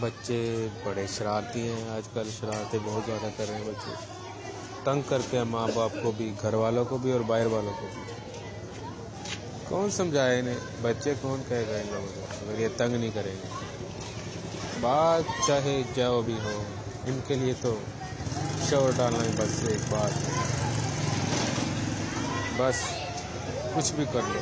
بچے بڑے شرارتی ہیں آج کل، شرارتیں بہت زیادہ کر رہے ہیں بچے، تنگ کرتے ہیں ماں باپ کو بھی، گھر والوں کو بھی اور باہر والوں کو بھی۔ کون سمجھائے انہیں، بچے کون کہے گا ان لوگوں کو اگر یہ تنگ نہیں کریں گے؟ بات چاہے جو بھی ہو، ان کے لیے تو شور ڈالنا ہی بس ایک بات ہے، بس کچھ بھی کر لو۔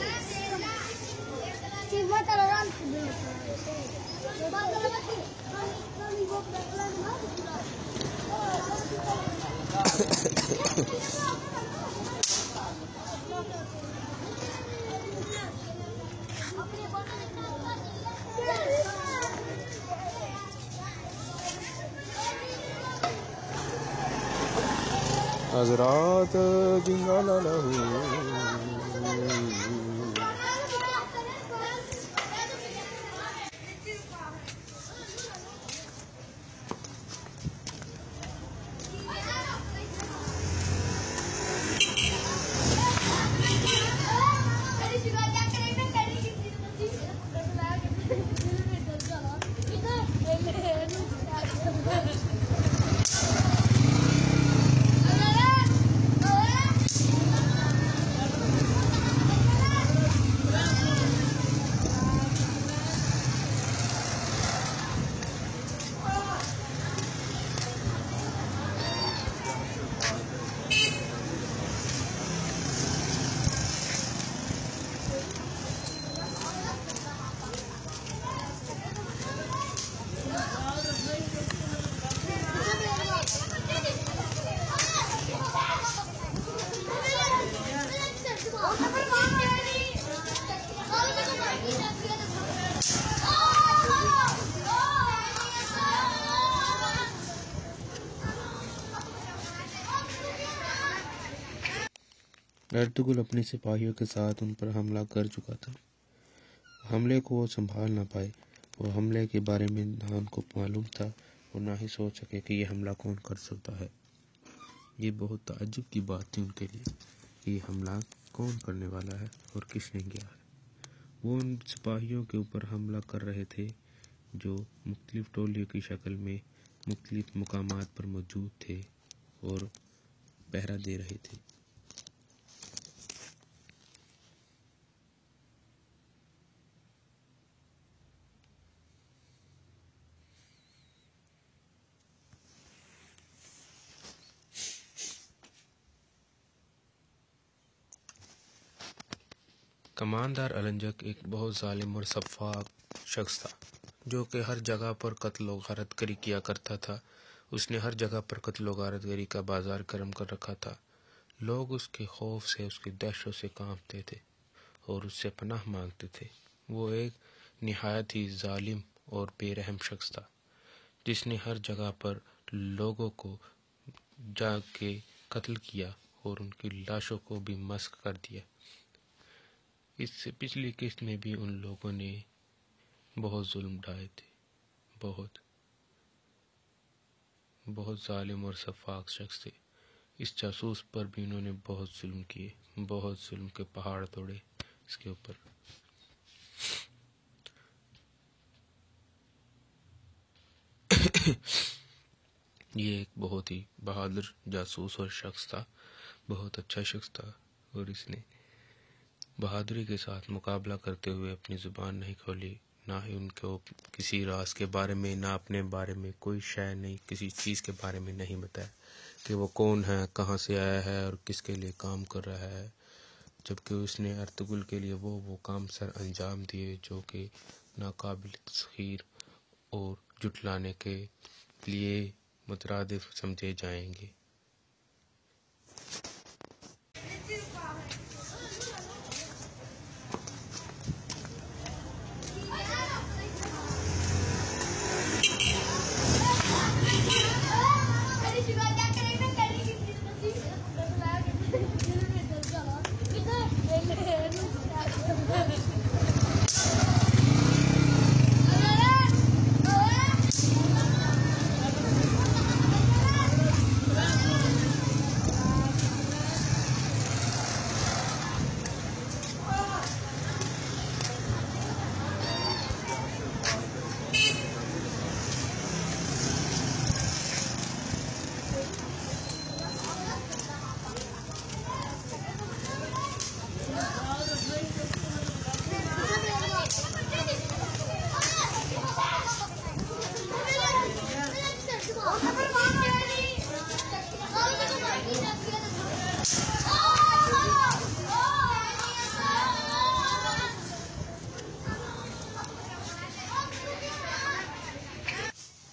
حضرات جنگل ارطغرل اپنے سپاہیوں کے ساتھ ان پر حملہ کر چکا تھا۔ حملے کو وہ سنبھال نہ پائے، وہ حملے کے بارے میں نہ ان کو معلوم تھا اور نہ ہی سوچ سکے کہ یہ حملہ کون کر سکتا ہے۔ یہ بہت تعجب کی بات تھی ان کے لیے کہ یہ حملہ کون کرنے والا ہے اور کس نے کیا ہے۔ وہ ان سپاہیوں کے اوپر حملہ کر رہے تھے جو مختلف ٹولیوں کی شکل میں مختلف مقامات پر موجود تھے اور پہرا دے رہے تھے۔ کماندار النجک ایک بہت ظالم اور سفاک شخص تھا جو کہ ہر جگہ پر قتل و غارت گری کیا کرتا تھا۔ اس نے ہر جگہ پر قتل و غارت گری کا بازار گرم کر رکھا تھا۔ لوگ اس کے خوف سے، اس کی دہشت سے کانپتے تھے اور اس سے پناہ مانگتے تھے۔ وہ ایک نہایت ہی ظالم اور بے رحم شخص تھا جس نے ہر جگہ پر لوگوں کو جا کے قتل کیا اور ان کی لاشوں کو بھی مسخ کر دیا۔ اس سے پچھلی قسط میں بھی ان لوگوں نے بہت ظلم ڈھائے تھے، بہت ظالم اور سفاک شخص تھے۔ اس جاسوس پر بھی انہوں نے بہت ظلم کیے، بہت ظلم کے پہاڑ توڑے اس کے اوپر۔ یہ ایک بہت ہی بہادر جاسوس اور شخص تھا، بہت اچھا شخص تھا، اور اس نے بہادری کے ساتھ مقابلہ کرتے ہوئے اپنی زبان نہیں کھولی، نہ ہی ان کو کسی راز کے بارے میں، نہ اپنے بارے میں کوئی شے نہیں، کسی چیز کے بارے میں نہیں بتایا کہ وہ کون ہے، کہاں سے آیا ہے اور کس کے لیے کام کر رہا ہے، جبکہ اس نے ارطغرل کے لیے وہ کام سر انجام دیے جو کہ ناقابل تسخیر اور جھٹلانے کے لیے مترادف سمجھے جائیں گے۔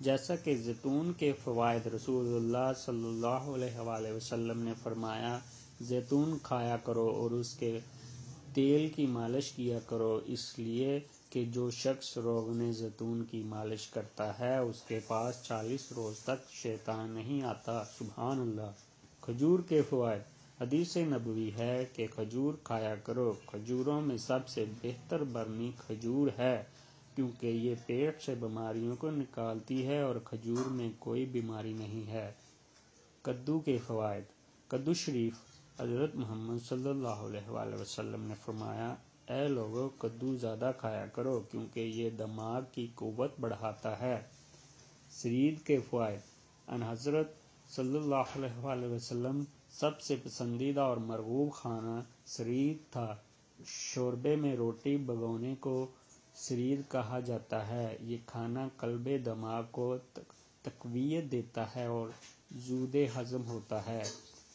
جیسا کہ زیتون کے فوائد رسول اللہ صلی اللہ علیہ وآلہ وسلم نے فرمایا، زیتون کھایا کرو اور اس کے تیل کی مالش کیا کرو، اس لیے کہ جو شخص روغن زیتون کی مالش کرتا ہے اس کے پاس 40 روز تک شیطان نہیں آتا۔ سبحان اللہ۔ کھجور کے فوائد۔ حدیث نبوی ہے کہ کھجور کھایا کرو، کھجوروں میں سب سے بہتر برنی کھجور ہے کیونکہ یہ پیٹ سے بیماریوں کو نکالتی ہے اور کھجور میں کوئی بیماری نہیں ہے۔ کدو کے فوائد۔ کدو شریف۔ حضرت محمد صلی اللہ علیہ وآلہ وسلم نے فرمایا، اے لوگو کدو زیادہ کھایا کرو کیونکہ یہ دماغ کی قوت بڑھاتا ہے۔ سرید کے فوائد۔ ان حضرت صلی اللہ علیہ وآلہ وسلم سب سے پسندیدہ اور مرغوب کھانا سرید تھا۔ شوربے میں روٹی بھگونے کو سرید کہا جاتا ہے۔ یہ کھانا قلب دماغ کو تقویت دیتا ہے اور زود ہضم ہوتا ہے۔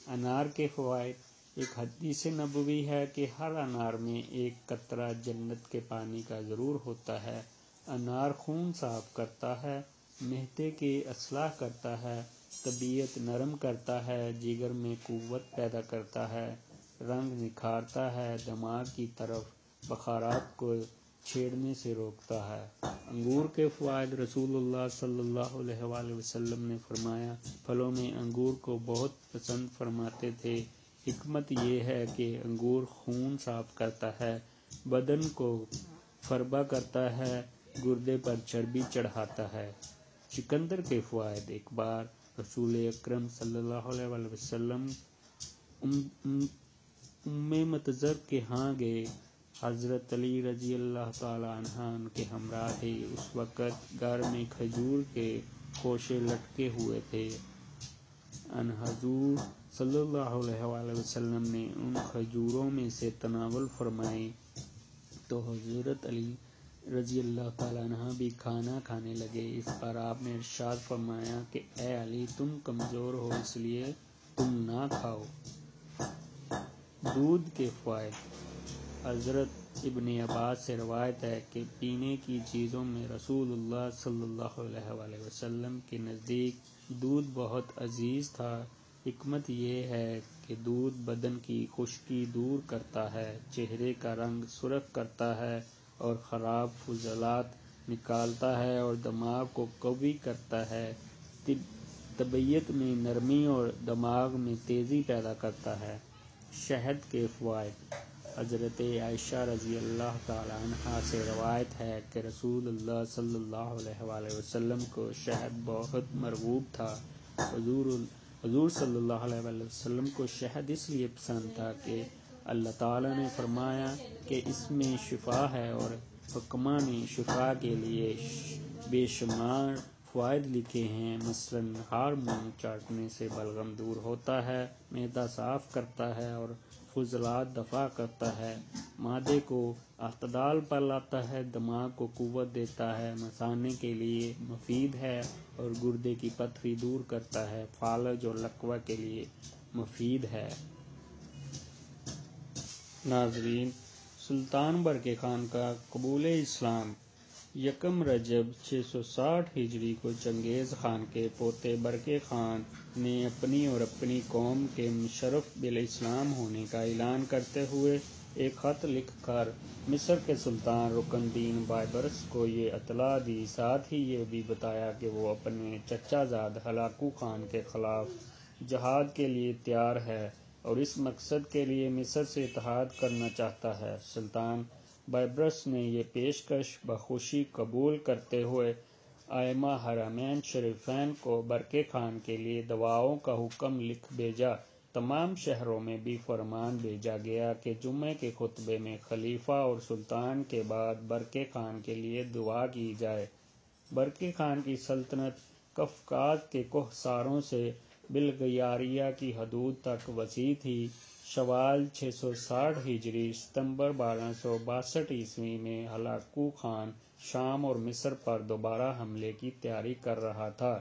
انار کے فوائد۔ ایک حدیث نبوی ہے کہ ہر انار میں ایک قطرہ جنت کے پانی کا ضرور ہوتا ہے۔ انار خون صاف کرتا ہے، معدے کی اصلاح کرتا ہے، طبیعت نرم کرتا ہے، جگر میں قوت پیدا کرتا ہے، رنگ نکھارتا ہے، دماغ کی طرف بخارات کو چھیڑنے سے روکتا ہے۔ انگور کے فوائد۔ رسول اللہ صلی اللہ علیہ وآلہ وسلم نے فرمایا، پھلوں میں انگور کو بہت پسند فرماتے تھے۔ حکمت یہ ہے کہ انگور خون صاف کرتا ہے، بدن کو فربہ کرتا ہے، گردے پر چربی چڑھاتا ہے۔ چقندر کے فوائد۔ ایک بار رسول اکرم صلی اللہ علیہ وآلہ وسلم ام متضر کے ہاں گئے۔ حضرت علی رضی اللہ تعالی عنہ ان کے ہمراہ تھے۔ اس وقت گھر میں کھجور کے خوشے لٹکے ہوئے تھے۔ ان حضور صلی اللہ علیہ وآلہ وسلم نے ان کھجوروں میں سے تناول فرمائی تو حضرت علی رضی اللہ تعالی عنہ بھی کھانا کھانے لگے۔ اس پر آپ نے ارشاد فرمایا کہ اے علی، تم کمزور ہو اس لیے تم نہ کھاؤ۔ دودھ کے فوائد۔ حضرت ابن عباس سے روایت ہے کہ پینے کی چیزوں میں رسول اللہ صلی اللہ علیہ وآلہ وسلم کے نزدیک دودھ بہت عزیز تھا۔ حکمت یہ ہے کہ دودھ بدن کی خشکی دور کرتا ہے، چہرے کا رنگ سرخ کرتا ہے اور خراب فضلات نکالتا ہے اور دماغ کو قوی کرتا ہے، طبیعت میں نرمی اور دماغ میں تیزی پیدا کرتا ہے۔ شہد کے فوائد۔ حضرت عائشہ رضی اللہ تعالی عنہا سے روایت ہے کہ رسول اللہ صلی اللہ علیہ وآلہ وسلم کو شہد بہت مرغوب تھا۔ حضور صلی اللہ علیہ وآلہ وسلم کو شہد اس لیے پسند تھا کہ اللہ تعالی نے فرمایا کہ اس میں شفا ہے، اور حکماء نے شفا کے لیے بے شمار فوائد لکھے ہیں۔ مثلاً ہارمون چاٹنے سے بلغم دور ہوتا ہے، معدہ صاف کرتا ہے اور فضلات دفع کرتا ہے، معدے کو اعتدال پر لاتا ہے، دماغ کو قوت دیتا ہے، مثانے کے لیے مفید ہے اور گردے کی پتھری دور کرتا ہے، فالج اور لقوہ کے لیے مفید ہے۔ ناظرین، سلطان برقع خان کا قبول اسلام۔ یکم رجب 660 ہجری کو چنگیز خان کے پوتے برقع خان نے اپنی اور اپنی قوم کے مشرف بالاسلام ہونے کا اعلان کرتے ہوئے ایک خط لکھ کر مصر کے سلطان رکن الدین بائبرس کو یہ اطلاع دی، ساتھ ہی یہ بھی بتایا کہ وہ اپنے چچا زاد ہلاکو خان کے خلاف جہاد کے لیے تیار ہے اور اس مقصد کے لیے مصر سے اتحاد کرنا چاہتا ہے۔ سلطان بائبرس نے یہ پیشکش بخوشی قبول کرتے ہوئے ائمہ حرمین شریفین کو برقع خان کے لیے دعاؤں کا حکم لکھ بھیجا۔ تمام شہروں میں بھی فرمان بھیجا گیا کہ جمعے کے خطبے میں خلیفہ اور سلطان کے بعد برقع خان کے لیے دعا کی جائے۔ برقع خان کی سلطنت قفقاز کے کوہساروں سے بلغاریہ کی حدود تک وسیع تھی۔ شوال 660 ہجری ستمبر 1262 عیسوی میں ہلاکو خان شام اور مصر پر دوبارہ حملے کی تیاری کر رہا تھا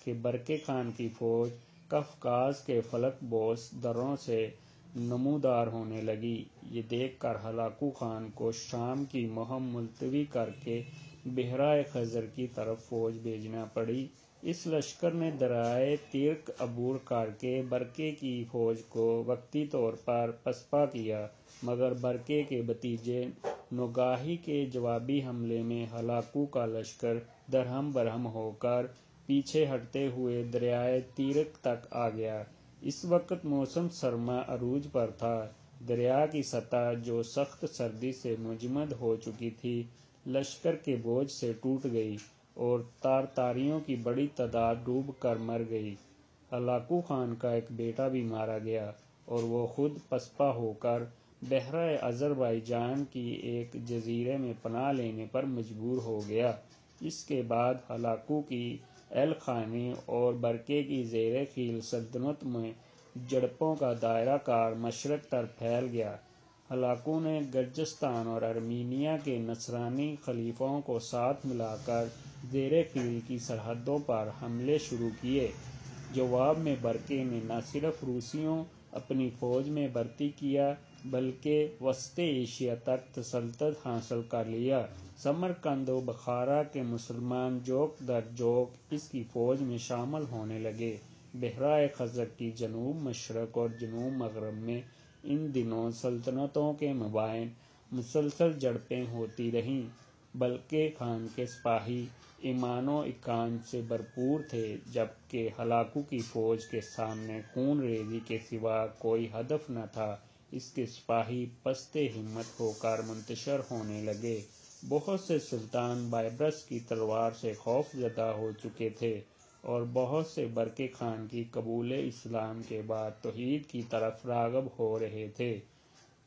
کہ برقع خان کی فوج قفقاز کے فلک بوس دروں سے نمودار ہونے لگی۔ یہ دیکھ کر ہلاکو خان کو شام کی مہم ملتوی کر کے بحرائے خزر کی طرف فوج بھیجنا پڑی۔ اس لشکر نے دریائے ترک عبور کر کے برقے کی فوج کو وقتی طور پر پسپا کیا، مگر برقے کے بھتیجے نوگاہی کے جوابی حملے میں ہلاکو کا لشکر درہم برہم ہو کر پیچھے ہٹتے ہوئے دریائے ترک تک آ گیا۔ اس وقت موسم سرما عروج پر تھا۔ دریا کی سطح جو سخت سردی سے مجمد ہو چکی تھی، لشکر کے بوجھ سے ٹوٹ گئی اور تارتاریوں کی بڑی تعداد ڈوب کر مر گئی۔ ہلاکو خان کا ایک بیٹا بھی مارا گیا اور وہ خود پسپا ہو کر بحرۂ آذربائیجان کی ایک جزیرے میں پناہ لینے پر مجبور ہو گیا۔ اس کے بعد ہلاکو کی ایل خانی اور برقے کی زیر خیل سلطنت میں جھڑپوں کا دائرہ کار مشرق تر پھیل گیا۔ ہلاکو نے گرجستان اور ارمینیا کے نصرانی خلیفوں کو ساتھ ملا کر زیر خیل کی سرحدوں پر حملے شروع کیے۔ جواب میں برقے نے نہ صرف روسیوں اپنی فوج میں بھرتی کیا بلکہ وسط ایشیا تک تسلط حاصل کر لیا۔ سمرقند و بخارا کے مسلمان جوک در جوک اس کی فوج میں شامل ہونے لگے۔ بحرائے خزر کی جنوب مشرق اور جنوب مغرب میں ان دنوں سلطنتوں کے مابین مسلسل جھڑپیں ہوتی رہیں۔ بلقے خان کے سپاہی ایمان و اقان سے بھرپور تھے، جبکہ ہلاکو کی فوج کے سامنے خون ریزی کے سوا کوئی ہدف نہ تھا۔ اس کے سپاہی پست ہمت ہو کر منتشر ہونے لگے۔ بہت سے سلطان بائبرس کی تلوار سے خوف زدہ ہو چکے تھے اور بہت سے برقے خان کی قبول اسلام کے بعد توحید کی طرف راغب ہو رہے تھے۔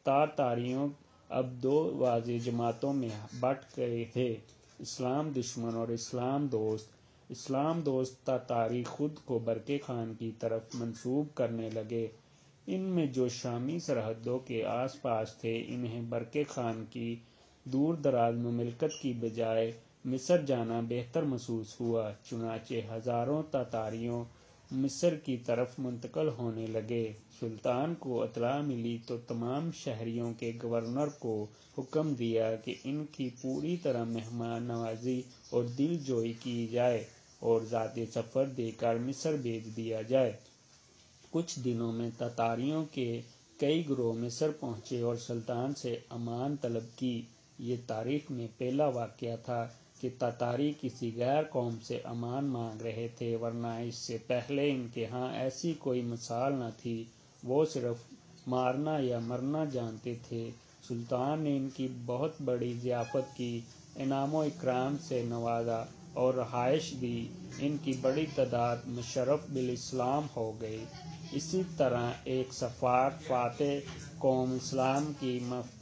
تارتاریوں اب دو واضح جماعتوں میں بٹ گئے تھے، اسلام دشمن اور اسلام دوست۔ اسلام دوست تاتاری خود کو برقے خان کی طرف منسوب کرنے لگے۔ ان میں جو شامی سرحدوں کے آس پاس تھے، انہیں برقے خان کی دور دراز مملکت کی بجائے مصر جانا بہتر محسوس ہوا، چنانچہ ہزاروں تاتاریوں مصر کی طرف منتقل ہونے لگے۔ سلطان کو اطلاع ملی تو تمام شہریوں کے گورنر کو حکم دیا کہ ان کی پوری طرح مہمان نوازی اور دل جوئی کی جائے اور ذاتی سفر دے کر مصر بھیج دیا جائے۔ کچھ دنوں میں تاتاریوں کے کئی گروہ مصر پہنچے اور سلطان سے امان طلب کی۔ یہ تاریخ میں پہلا واقعہ تھا کہ تاتاری کسی غیر قوم سے امان مانگ رہے تھے، ورنہ اس سے پہلے ان کے ہاں ایسی کوئی مثال نہ تھی۔ وہ صرف مارنا یا مرنا جانتے تھے۔ سلطان نے ان کی بہت بڑی ضیافت کی، انعام و اکرام سے نوازا اور رہائش دی۔ ان کی بڑی تعداد مشرف بالاسلام ہو گئی۔ اسی طرح ایک سفار فاتح قوم اسلام کی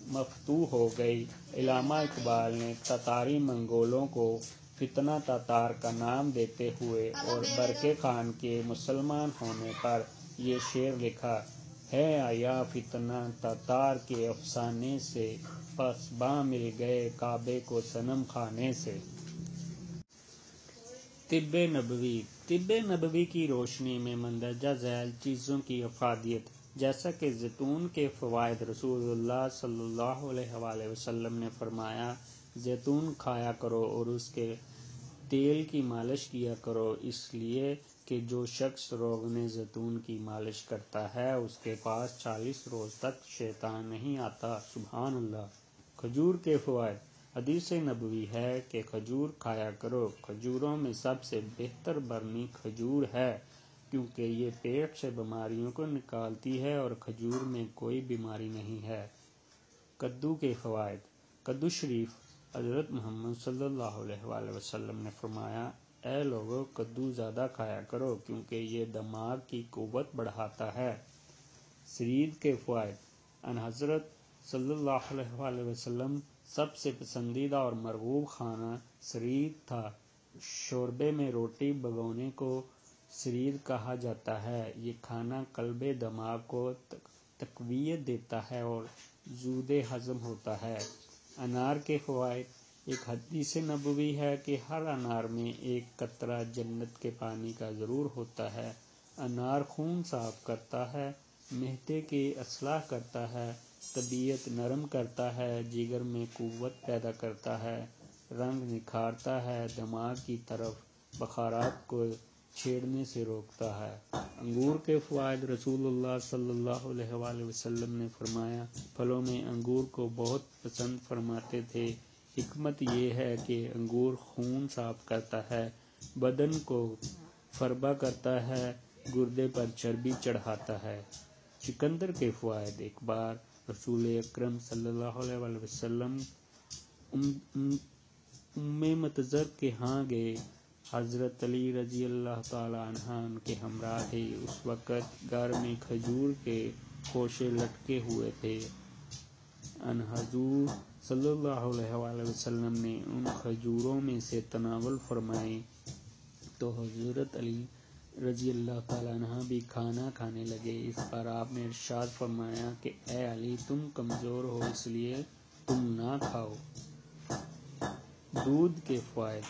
مفتوح ہو گئی۔ علامہ اقبال نے تاتاری منگولوں کو فتنہ تاتار کا نام دیتے ہوئے اور برقے خان کے مسلمان ہونے پر یہ شعر لکھا ہے: آیا فتنہ تاتار کے افسانے سے، پاسباں مل گئے کعبے کو صنم خانے سے۔ طب نبوی۔ طب نبوی کی روشنی میں مندرجہ ذیل چیزوں کی افادیت، جیسا کہ زیتون کے فوائد۔ رسول اللہ صلی اللہ علیہ وآلہ وسلم نے فرمایا، زیتون کھایا کرو اور اس کے تیل کی مالش کیا کرو، اس لیے کہ جو شخص روغن زیتون کی مالش کرتا ہے اس کے پاس 40 روز تک شیطان نہیں آتا۔ سبحان اللہ۔ کھجور کے فوائد۔ حدیث نبوی ہے کہ کھجور کھایا کرو۔ کھجوروں میں سب سے بہتر برنی کھجور ہے، کیونکہ یہ پیٹ سے بیماریوں کو نکالتی ہے اور کھجور میں کوئی بیماری نہیں ہے۔ کدو کے فوائد۔ کدو شریف۔ حضرت محمد صلی اللہ علیہ وآلہ وسلم نے فرمایا، اے لوگو، کدو زیادہ کھایا کرو کیونکہ یہ دماغ کی قوت بڑھاتا ہے۔ سرید کے فوائد۔ ان حضرت صلی اللہ علیہ وآلہ وسلم سب سے پسندیدہ اور مرغوب کھانا سرید تھا۔ شوربے میں روٹی بھگونے کو سرید کہا جاتا ہے۔ یہ کھانا قلب دماغ کو تقویت دیتا ہے اور زود ہضم ہوتا ہے۔ انار کے فوائد۔ ایک حدیث نبوی ہے کہ ہر انار میں ایک قطرہ جنت کے پانی کا ضرور ہوتا ہے۔ انار خون صاف کرتا ہے، معدے کی اصلاح کرتا ہے، طبیعت نرم کرتا ہے، جگر میں قوت پیدا کرتا ہے، رنگ نکھارتا ہے، دماغ کی طرف بخارات کو چھیڑنے سے روکتا ہے۔ انگور کے فوائد۔ رسول اللہ صلی اللہ علیہ وآلہ وسلم نے فرمایا، پھلوں میں انگور کو بہت پسند فرماتے تھے۔ حکمت یہ ہے کہ انگور خون صاف کرتا ہے، بدن کو فربہ کرتا ہے، گردے پر چربی چڑھاتا ہے۔ چقندر کے فوائد۔ ایک بار رسول اکرم صلی اللہ علیہ وآلہ وسلم ام متضر کے ہاں گئے۔ حضرت علی رضی اللہ تعالی عنہ ان کے ہمراہ تھے۔ اس وقت گھر میں کھجور کے خوشے لٹکے ہوئے تھے۔ ان حضور صلی اللہ علیہ وآلہ وسلم نے ان کھجوروں میں سے تناول فرمائی تو حضرت علی رضی اللہ تعالی عنہ بھی کھانا کھانے لگے۔ اس پر آپ نے ارشاد فرمایا کہ اے علی، تم کمزور ہو اس لیے تم نہ کھاؤ۔ دودھ کے فوائد۔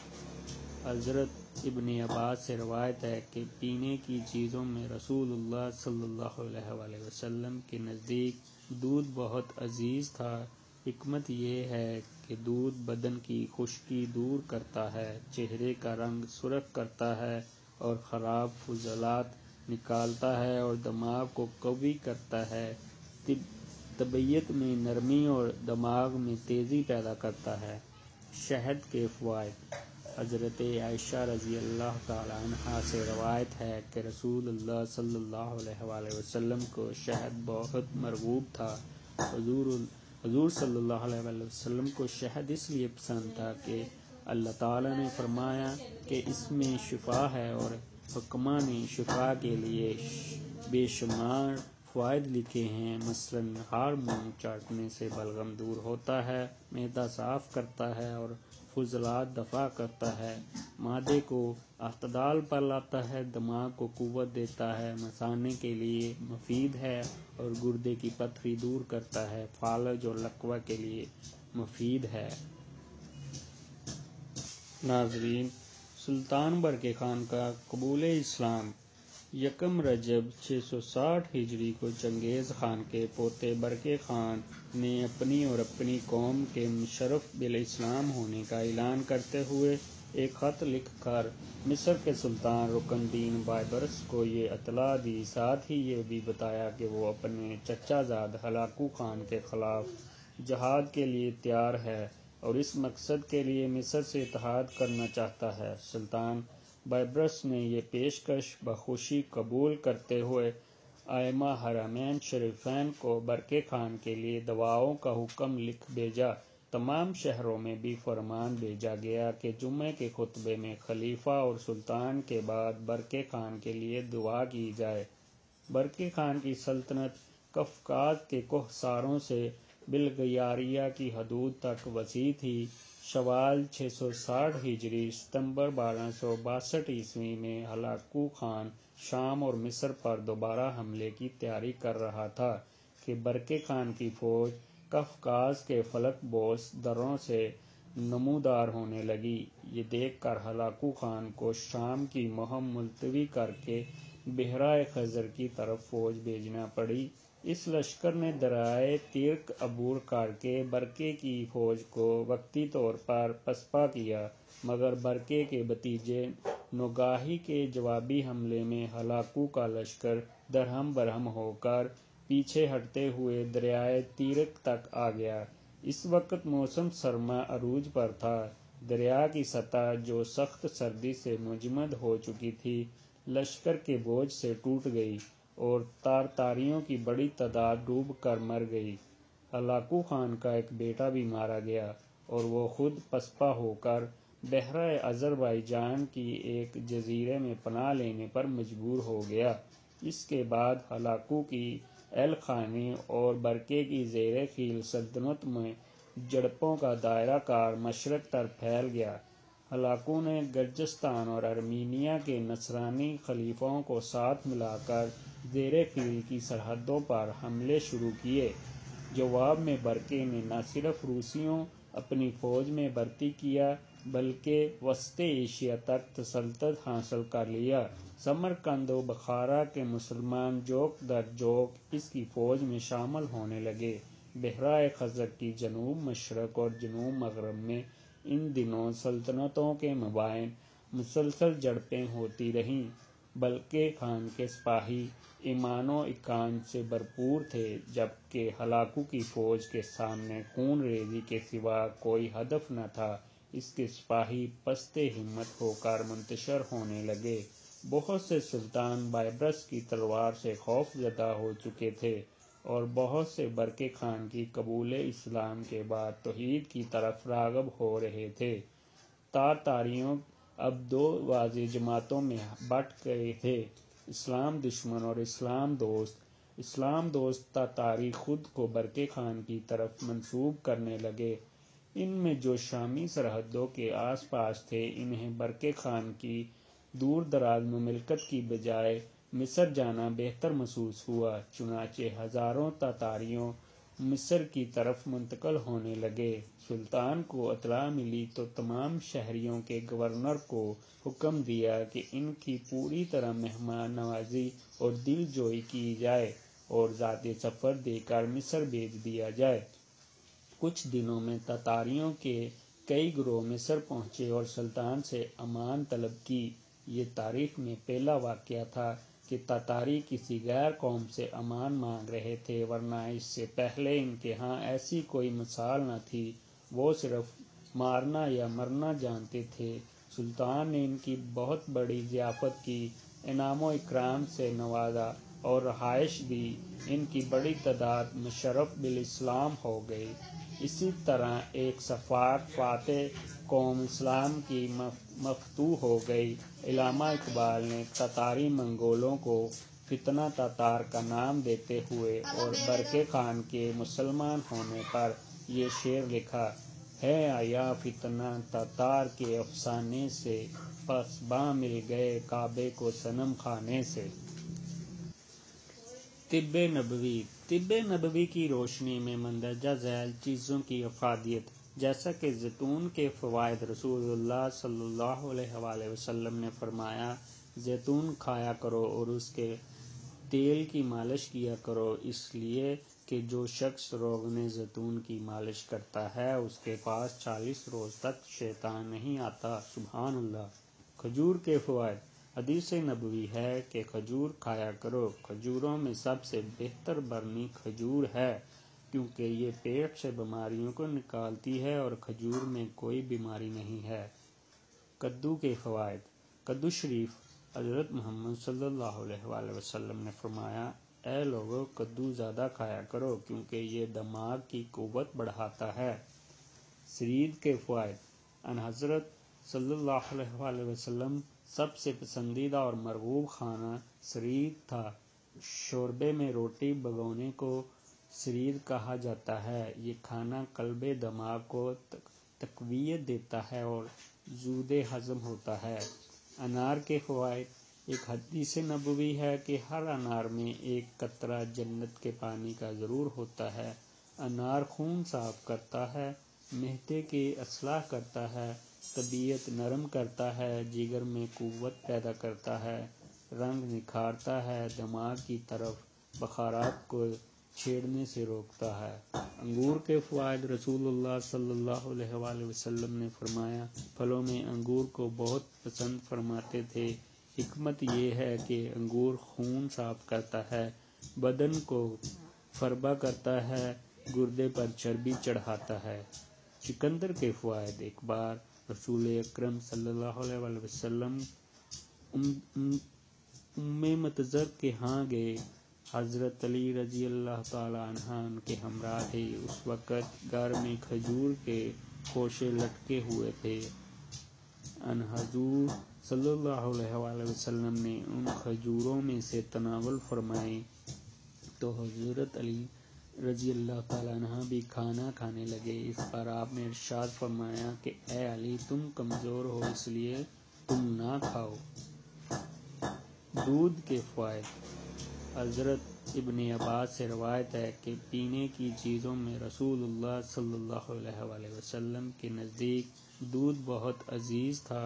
حضرت ابن عباس سے روایت ہے کہ پینے کی چیزوں میں رسول اللہ صلی اللہ علیہ وآلہ وسلم کے نزدیک دودھ بہت عزیز تھا۔ حکمت یہ ہے کہ دودھ بدن کی خشکی دور کرتا ہے، چہرے کا رنگ سرخ کرتا ہے اور خراب فضلات نکالتا ہے اور دماغ کو قوی کرتا ہے، طبیعت میں نرمی اور دماغ میں تیزی پیدا کرتا ہے۔ شہد کے فوائد۔ حضرت عائشہ رضی اللہ تعالی عنہا سے روایت ہے کہ رسول اللہ صلی اللہ علیہ وآلہ وسلم کو شہد بہت مرغوب تھا۔ حضور صلی اللہ علیہ وآلہ وسلم کو شہد اس لیے پسند تھا کہ اللہ تعالیٰ نے فرمایا کہ اس میں شفا ہے، اور حکماء نے شفا کے لیے بے شمار فوائد لکھے ہیں۔ مثلاً ہار منہ چاٹنے سے بلغم دور ہوتا ہے، معدہ صاف کرتا ہے اور فضلات دفع کرتا ہے، معدے کو اعتدال پر لاتا ہے، دماغ کو قوت دیتا ہے، مثانے کے لیے مفید ہے اور گردے کی پتھری دور کرتا ہے، فالج اور لقوہ کے لیے مفید ہے۔ ناظرین، سلطان برقع خان کا قبول اسلام۔ یکم رجب 660 ہجری کو چنگیز خان کے پوتے برقع خان نے اپنی اور اپنی قوم کے مشرف بالاسلام ہونے کا اعلان کرتے ہوئے ایک خط لکھ کر مصر کے سلطان رکن الدین بائبرس کو یہ اطلاع دی، ساتھ ہی یہ بھی بتایا کہ وہ اپنے چچا زاد ہلاکو خان کے خلاف جہاد کے لیے تیار ہے اور اس مقصد کے لیے مصر سے اتحاد کرنا چاہتا ہے۔ سلطان بائبرس نے یہ پیشکش بخوشی قبول کرتے ہوئے ائمہ حرمین شریفین کو برقع خان کے لیے دعاؤں کا حکم لکھ بھیجا۔ تمام شہروں میں بھی فرمان بھیجا گیا کہ جمعے کے خطبے میں خلیفہ اور سلطان کے بعد برقع خان کے لیے دعا کی جائے۔ برقع خان کی سلطنت قفقاز کے کوہساروں سے بلغاریہ کی حدود تک وسیع تھی۔ شوال 660 ہجری ستمبر 1262 عیسوی میں ہلاکو خان شام اور مصر پر دوبارہ حملے کی تیاری کر رہا تھا کہ برقع خان کی فوج قفقاز کے فلک بوس دروں سے نمودار ہونے لگی۔ یہ دیکھ کر ہلاکو خان کو شام کی مہم ملتوی کر کے بحیرہ خزر کی طرف فوج بھیجنا پڑی۔ اس لشکر نے دریائے تیرک عبور کر کے برقع کی فوج کو وقتی طور پر پسپا کیا، مگر برقع کے بھتیجے نوگاہی کے جوابی حملے میں ہلاکو کا لشکر درہم برہم ہو کر پیچھے ہٹتے ہوئے دریائے تیرک تک آ گیا۔ اس وقت موسم سرما عروج پر تھا۔ دریا کی سطح جو سخت سردی سے مجمد ہو چکی تھی، لشکر کے بوجھ سے ٹوٹ گئی اور تارتاریوں کی بڑی تعداد ڈوب کر مر گئی۔ ہلاکو خان کا ایک بیٹا بھی مارا گیا اور وہ خود پسپا ہو کر بحیرہ آذربائیجان کی ایک جزیرے میں پناہ لینے پر مجبور ہو گیا۔ اس کے بعد ہلاکو کی ایل خانی اور برقع کی زیر خیل سلطنت میں جھڑپوں کا دائرہ کار مشرق تر پھیل گیا۔ ہلاکو نے گرجستان اور ارمینیا کے نصرانی خلیفوں کو ساتھ ملا کر زیر خیل کی سرحدوں پر حملے شروع کیے۔ جواب میں برقع نے نہ صرف روسیوں اپنی فوج میں بھرتی کیا بلکہ وسط ایشیا تک تسلط حاصل کر لیا۔ سمرقند و بخارا کے مسلمان جوک در جوک اس کی فوج میں شامل ہونے لگے۔ بحیرہ خزر کی جنوب مشرق اور جنوب مغرب میں ان دنوں سلطنتوں کے مابین مسلسل جھڑپیں ہوتی رہیں۔ بلکہ خان کے سپاہی ایمان و اقان سے بھرپور تھے، جبکہ ہلاکو کی فوج کے سامنے خون ریزی کے سوا کوئی ہدف نہ تھا۔ اس کے سپاہی پست ہمت ہو کر منتشر ہونے لگے۔ بہت سے سلطان بائبرس کی تلوار سے خوف زدہ ہو چکے تھے اور بہت سے برقع خان کی قبول اسلام کے بعد توحید کی طرف راغب ہو رہے تھے۔ تاتاریوں اب دو واضح جماعتوں میں بٹ گئے تھے، اسلام دشمن اور اسلام دوست۔ اسلام دوست تاتاری خود کو برقع خان کی طرف منسوب کرنے لگے۔ ان میں جو شامی سرحدوں کے آس پاس تھے، انہیں برقع خان کی دور دراز مملکت کی بجائے مصر جانا بہتر محسوس ہوا، چنانچہ ہزاروں تاتاریوں مصر کی طرف منتقل ہونے لگے۔ سلطان کو اطلاع ملی تو تمام شہریوں کے گورنر کو حکم دیا کہ ان کی پوری طرح مہمان نوازی اور دل جوئی کی جائے اور ذاتی سفر دے کر مصر بھیج دیا جائے۔ کچھ دنوں میں تاتاریوں کے کئی گروہ مصر پہنچے اور سلطان سے امان طلب کی۔ یہ تاریخ میں پہلا واقعہ تھا کہ تاتاری کسی غیر قوم سے امان مانگ رہے تھے، ورنہ اس سے پہلے ان کے ہاں ایسی کوئی مثال نہ تھی۔ وہ صرف مارنا یا مرنا جانتے تھے۔ سلطان نے ان کی بہت بڑی ضیافت کی، انعام و اکرام سے نوازا اور رہائش دی۔ ان کی بڑی تعداد مشرف بالاسلام ہو گئی۔ اسی طرح ایک سفار فاتح قوم اسلام کی مفتوح ہو گئی۔ علامہ اقبال نے تاتاری منگولوں کو فتنہ تاتار کا نام دیتے ہوئے اور برقع خان کے مسلمان ہونے پر یہ شعر لکھا ہے: آیا فتنہ تاتار کے افسانے سے، پاسباں مل گئے کعبے کو صنم خانے سے۔ طب نبوی۔ طب نبوی کی روشنی میں مندرجہ ذیل چیزوں کی افادیت، جیسا کہ زیتون کے فوائد۔ رسول اللہ صلی اللہ علیہ وآلہ وسلم نے فرمایا، زیتون کھایا کرو اور اس کے تیل کی مالش کیا کرو، اس لیے کہ جو شخص روغن زیتون کی مالش کرتا ہے اس کے پاس 40 روز تک شیطان نہیں آتا۔ سبحان اللہ۔ کھجور کے فوائد۔ حدیث نبوی ہے کہ کھجور کھایا کرو۔ کھجوروں میں سب سے بہتر برنی کھجور ہے، کیونکہ یہ پیٹ سے بیماریوں کو نکالتی ہے اور کھجور میں کوئی بیماری نہیں ہے۔ کدو کے فوائد۔ کدو شریف۔ حضرت محمد صلی اللہ علیہ وآلہ وسلم نے فرمایا، اے لوگو، کدو زیادہ کھایا کرو کیونکہ یہ دماغ کی قوت بڑھاتا ہے۔ سرید کے فوائد۔ ان حضرت صلی اللہ علیہ وآلہ وسلم سب سے پسندیدہ اور مرغوب کھانا سرید تھا۔ شوربے میں روٹی بھگونے کو سرید کہا جاتا ہے۔ یہ کھانا قلب دماغ کو تقویت دیتا ہے اور زود ہضم ہوتا ہے۔ انار کے فوائد۔ ایک حدیث نبوی ہے کہ ہر انار میں ایک قطرہ جنت کے پانی کا ضرور ہوتا ہے۔ انار خون صاف کرتا ہے، معدے کی اصلاح کرتا ہے، طبیعت نرم کرتا ہے، جگر میں قوت پیدا کرتا ہے، رنگ نکھارتا ہے، دماغ کی طرف بخارات کو چھیڑنے سے روکتا ہے۔ انگور کے فوائد۔ رسول اللہ صلی اللہ علیہ وآلہ وسلم نے فرمایا، پھلوں میں انگور کو بہت پسند فرماتے تھے۔ حکمت یہ ہے کہ انگور خون صاف کرتا ہے، بدن کو فربہ کرتا ہے، گردے پر چربی چڑھاتا ہے۔ چقندر کے فوائد۔ ایک بار رسول اکرم صلی اللہ علیہ وآلہ وسلم ام متضر کے ہاں گئے۔ حضرت علی رضی اللہ تعالی عنہ ان کے ہمراہ تھے۔ اس وقت گھر میں کھجور کے خوشے لٹکے ہوئے تھے۔ ان حضور صلی اللہ علیہ وآلہ وسلم نے ان کھجوروں میں سے تناول فرمائی تو حضرت علی رضی اللہ تعالی عنہ بھی کھانا کھانے لگے۔ اس پر آپ نے ارشاد فرمایا کہ اے علی، تم کمزور ہو اس لیے تم نہ کھاؤ۔ دودھ کے فوائد۔ حضرت ابن عباس سے روایت ہے کہ پینے کی چیزوں میں رسول اللہ صلی اللہ علیہ وآلہ وسلم کے نزدیک دودھ بہت عزیز تھا۔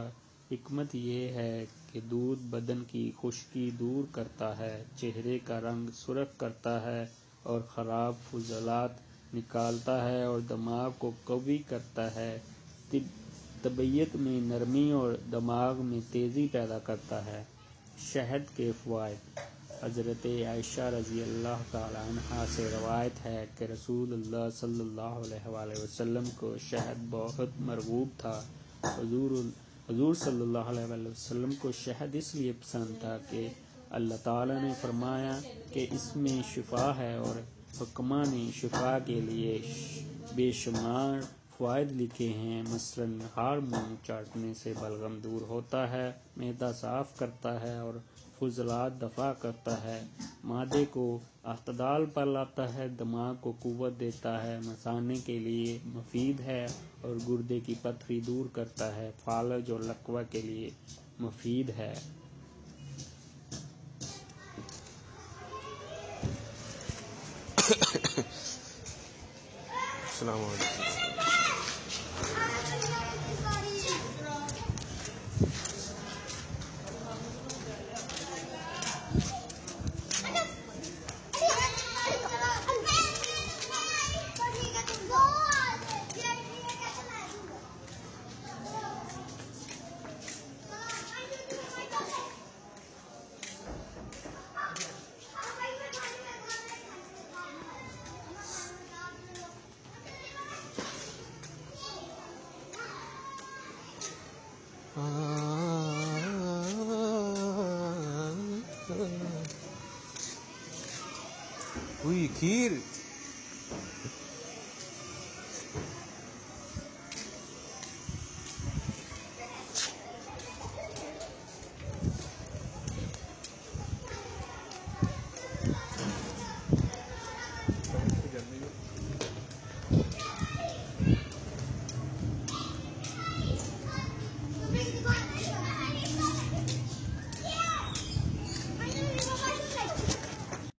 حکمت یہ ہے کہ دودھ بدن کی خشکی دور کرتا ہے، چہرے کا رنگ سرخ کرتا ہے اور خراب فضلات نکالتا ہے اور دماغ کو قوی کرتا ہے۔ طبیعت میں نرمی اور دماغ میں تیزی پیدا کرتا ہے۔ شہد کے فوائد۔ حضرت عائشہ رضی اللہ تعالیٰ عنہا سے روایت ہے کہ رسول اللہ صلی اللہ علیہ وآلہ وسلم کو شہد بہت مرغوب تھا۔ حضور صلی اللہ علیہ وآلہ وسلم کو شہد اس لیے پسند تھا کہ اللہ تعالیٰ نے فرمایا کہ اس میں شفا ہے، اور حکماء نے شفا کے لیے بے شمار فوائد لکھے ہیں، مثلاً ہار منہ چاٹنے سے بلغم دور ہوتا ہے، معدہ صاف کرتا ہے اور فضلات دفع کرتا ہے، معدے کو اعتدال پر لاتا ہے، دماغ کو قوت دیتا ہے، مثانے کے لیے مفید ہے اور گردے کی پتھری دور کرتا ہے، فالج اور لقوہ کے لیے مفید ہے۔ السلام علیکم۔ ہوئی کھیر